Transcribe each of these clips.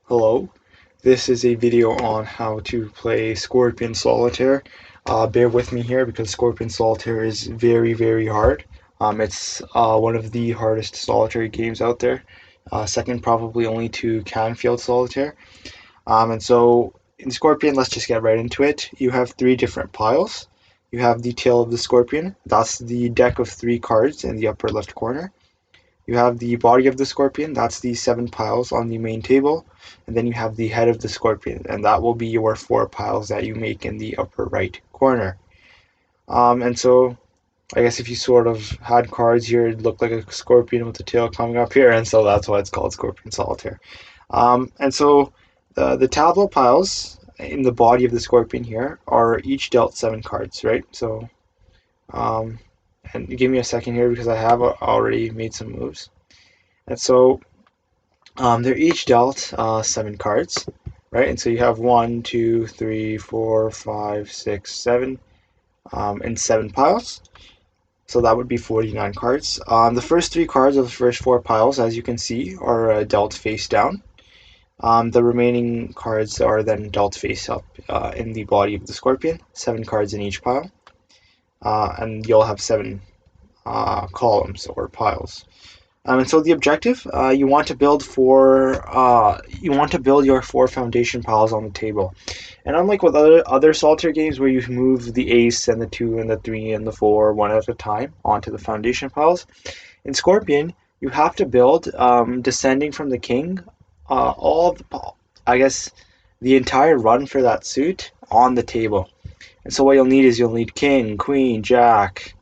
Hello, this is a video on how to play Scorpion Solitaire. Bear with me here because Scorpion Solitaire is very hard. It's one of the hardest solitaire games out there, second probably only to Canfield Solitaire. And so in Scorpion, let's just get right into it. You have three different piles. You have the tail of the Scorpion, that's the deck of three cards in the upper left corner. You have the body of the scorpion, that's the 7 piles on the main table, and then you have the head of the scorpion, and that will be your 4 piles that you make in the upper right corner. And so I guess if you sort of had cards here, it looked like a scorpion with the tail coming up here, and so that's why it's called Scorpion Solitaire. And so the tableau piles in the body of the scorpion here are each dealt 7 cards, right? So um, and give me a second here because I have already made some moves. And so they're each dealt 7 cards, right? And so you have 1, 2, 3, 4, 5, 6, 7, and 7 piles. So that would be 49 cards. The first 3 cards of the first 4 piles, as you can see, are dealt face down. The remaining cards are then dealt face up in the body of the scorpion, 7 cards in each pile. And you'll have 7 columns or piles. And so the objective, you want to build your 4 foundation piles on the table. And unlike with other solitaire games where you move the ace and the 2 and the 3 and the 4 one at a time onto the foundation piles, in Scorpion you have to build descending from the king, I guess the entire run for that suit on the table. And so what you'll need king, queen, jack,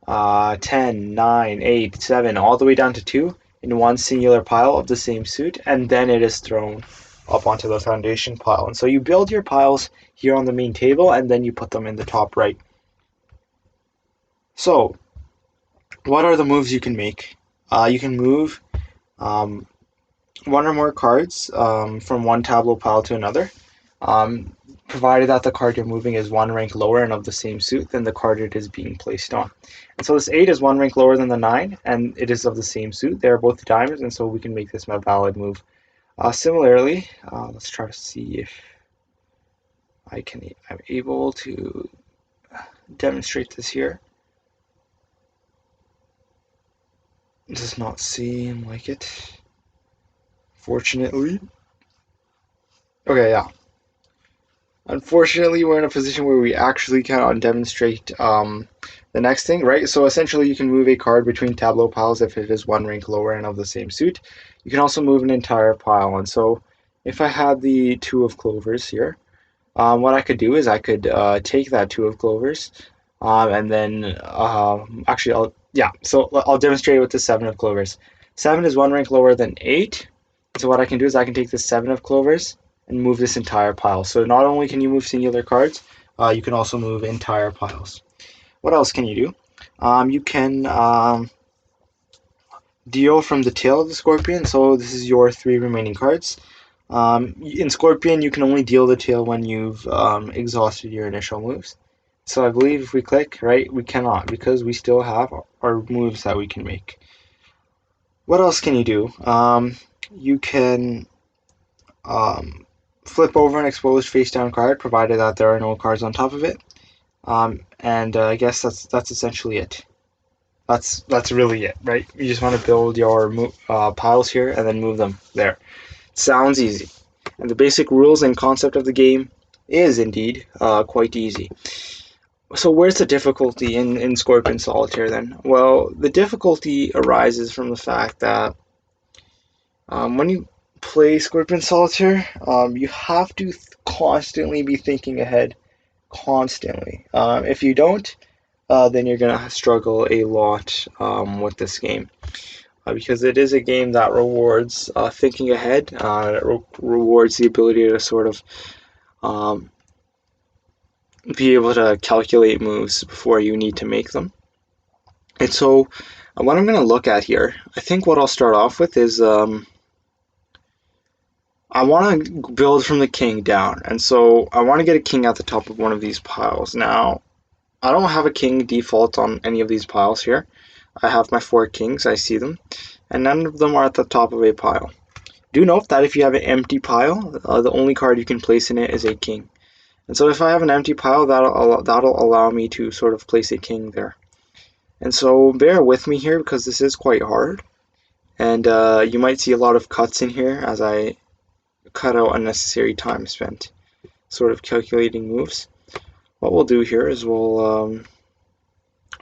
10, 9, 8, 7, all the way down to 2 in one singular pile of the same suit, and then it is thrown up onto the foundation pile. And so you build your piles here on the main table, and then you put them in the top right. So, what are the moves you can make? You can move one or more cards from one tableau pile to another. Provided that the card you're moving is 1 rank lower and of the same suit than the card it is being placed on. And so this 8 is 1 rank lower than the 9, and it is of the same suit. They are both diamonds, and so we can make this a valid move. Similarly, let's try to see if I'm able to demonstrate this here. It does not seem like it, fortunately. Okay, yeah. Unfortunately, we're in a position where we actually cannot demonstrate the next thing, right? So essentially, you can move a card between tableau piles if it is 1 rank lower and of the same suit. You can also move an entire pile. And so if I had the 2 of clovers here, what I could do is I could take that 2 of clovers and then actually, I'll demonstrate it with the 7 of clovers. 7 is 1 rank lower than 8. So what I can do is I can take the 7 of clovers and move this entire pile. So not only can you move singular cards, you can also move entire piles. What else can you do? You can deal from the tail of the scorpion. So this is your 3 remaining cards. In Scorpion, you can only deal the tail when you've exhausted your initial moves. So I believe if we click, right, we cannot because we still have our moves that we can make. What else can you do? You can flip over an exposed face down card, provided that there are no cards on top of it. And I guess that's essentially it. That's really it, right? You just want to build your piles here and then move them there. Sounds easy. And the basic rules and concept of the game is indeed quite easy. So where's the difficulty in Scorpion Solitaire then? Well, the difficulty arises from the fact that when you play Scorpion Solitaire, you have to constantly be thinking ahead. Constantly. If you don't, then you're going to struggle a lot with this game. Because it is a game that rewards thinking ahead. It rewards the ability to sort of be able to calculate moves before you need to make them. And so what I'm going to look at here, I think what I'll start off with is I want to build from the king down. And so I want to get a king at the top of one of these piles. Now, I don't have a king default on any of these piles here. I have my 4 kings, I see them, and none of them are at the top of a pile. do note that if you have an empty pile, the only card you can place in it is a king. And so if I have an empty pile, that'll allow me to sort of place a king there. And so bear with me here because this is quite hard. And you might see a lot of cuts in here as I cut out unnecessary time spent sort of calculating moves. What we'll do here is we'll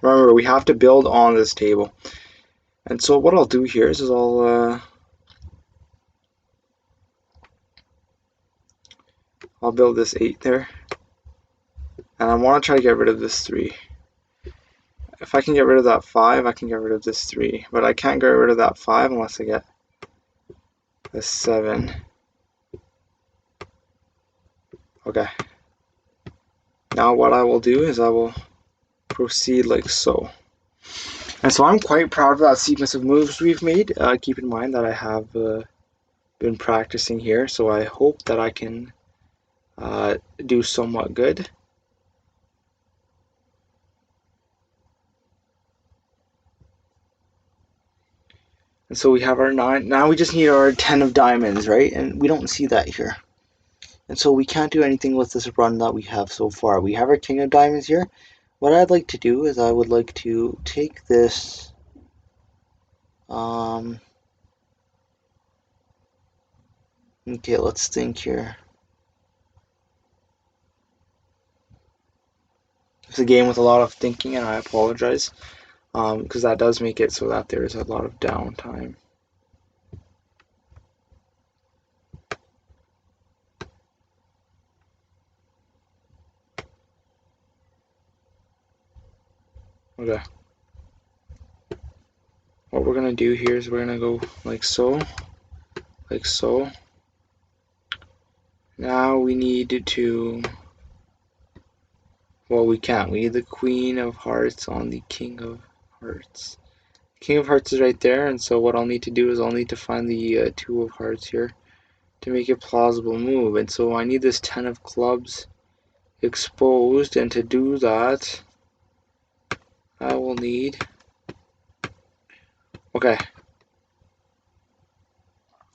remember we have to build on this table. And so what I'll do here is I'll build this 8 there. And I want to try to get rid of this 3. If I can get rid of that 5, I can get rid of this 3. But I can't get rid of that 5 unless I get this 7. Okay. Now what I will do is I will proceed like so. And so I'm quite proud of that sequence of moves we've made. Keep in mind that I have been practicing here, so I hope that I can do somewhat good. And so we have our 9. Now we just need our 10 of diamonds, right? And we don't see that here. And so we can't do anything with this run that we have so far. We have our king of diamonds here. What I'd like to do is I would like to take this okay, let's think here. It's a game with a lot of thinking, and I apologize, because that does make it so that there's a lot of downtime. Okay. What we're gonna do here is we're gonna go like so, like so. Now we need to, well, we can't. We need the Queen of Hearts on the King of Hearts. King of Hearts is right there, and so what I'll need to do is I'll need to find the 2 of Hearts here to make a plausible move. And so I need this 10 of Clubs exposed, and to do that, I will need, okay.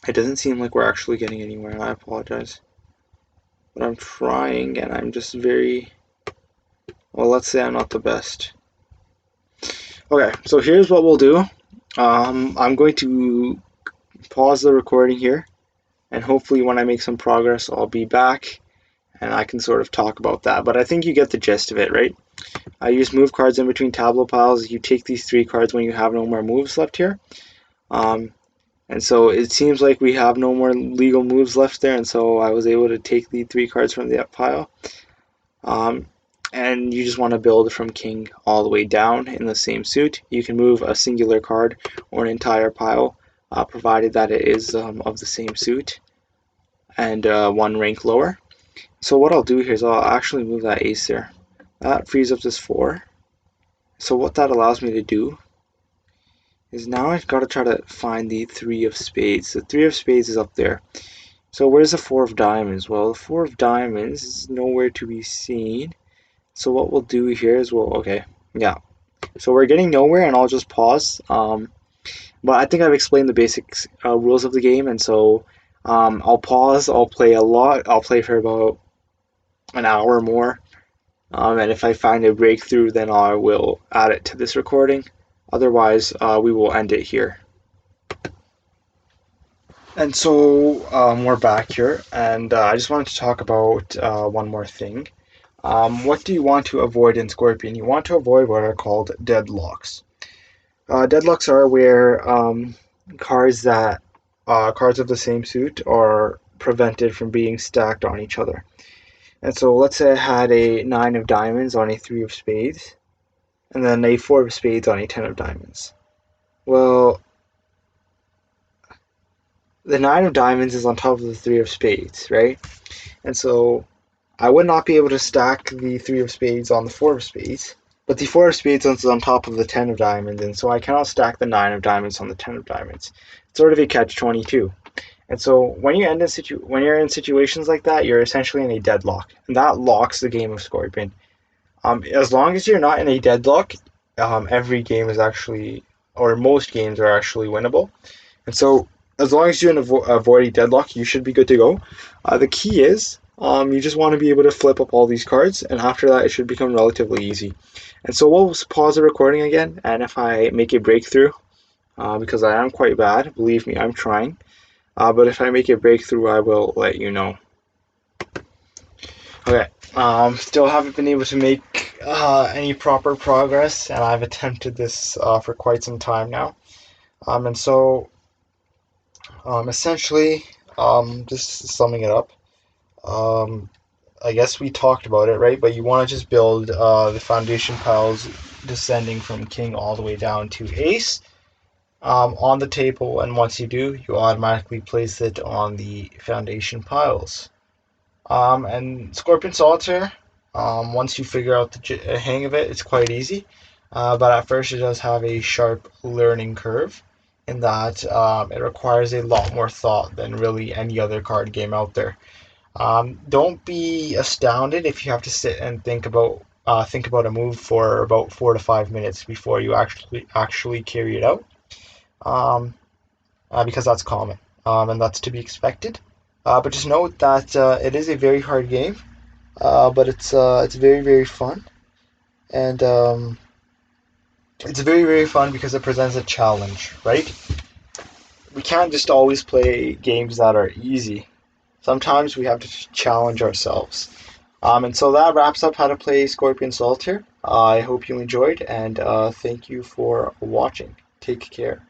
It doesn't seem like we're actually getting anywhere, I apologize. But I'm trying, and I'm just very, well, let's say I'm not the best. Okay, so here's what we'll do. I'm going to pause the recording here, and hopefully when I make some progress, I'll be back, and I can sort of talk about that. But I think you get the gist of it, right? I use move cards in between tableau piles. You take these 3 cards when you have no more moves left here. And so it seems like we have no more legal moves left there, and so I was able to take the 3 cards from the up pile. And you just want to build from king all the way down in the same suit. You can move a singular card or an entire pile, provided that it is of the same suit and 1 rank lower. So what I'll do here is I'll actually move that ace there. That frees up this 4. So what that allows me to do is now I've got to try to find the 3 of spades. The 3 of spades is up there. So where's the 4 of diamonds? Well, the 4 of diamonds is nowhere to be seen. So what we'll do here is okay, yeah. So we're getting nowhere, and I'll just pause. But I think I've explained the basic rules of the game, and so I'll pause. I'll play a lot. I'll play for about an hour or more. And if I find a breakthrough, then I will add it to this recording. Otherwise, we will end it here. And so we're back here, and I just wanted to talk about one more thing. What do you want to avoid in Scorpion? You want to avoid what are called deadlocks. Deadlocks are where cards of the same suit are prevented from being stacked on each other. And so let's say I had a 9 of diamonds on a 3 of spades, and then a 4 of spades on a 10 of diamonds. Well, the 9 of diamonds is on top of the 3 of spades, right? And so I would not be able to stack the 3 of spades on the 4 of spades, but the 4 of spades is on top of the 10 of diamonds, and so I cannot stack the 9 of diamonds on the 10 of diamonds. It's sort of a catch-22. And so when you're in situations like that, you're essentially in a deadlock, and that locks the game of Scorpion. As long as you're not in a deadlock, every game is actually, or most games are actually winnable. And so as long as you avoid a deadlock, you should be good to go. The key is you just want to be able to flip up all these cards, and after that, it should become relatively easy. And so we'll pause the recording again, and if I make a breakthrough, because I am quite bad, believe me, I'm trying. But if I make a breakthrough, I will let you know. Okay, still haven't been able to make any proper progress, and I've attempted this for quite some time now. And so essentially, just summing it up, um, I guess we talked about it, right? But you want to just build the foundation piles descending from king all the way down to ace on the table, and once you do, you automatically place it on the foundation piles. And Scorpion Solitaire, once you figure out the hang of it, it's quite easy. But at first, it does have a sharp learning curve in that it requires a lot more thought than really any other card game out there. Don't be astounded if you have to sit and think about a move for about 4 to 5 minutes before you actually carry it out. Um, because that's common, and that's to be expected. But just note that it is a very hard game, but it's very very fun, and it's very very fun because it presents a challenge, right? We can't just always play games that are easy. Sometimes we have to challenge ourselves. And so that wraps up how to play Scorpion Solitaire. I hope you enjoyed, and thank you for watching. Take care.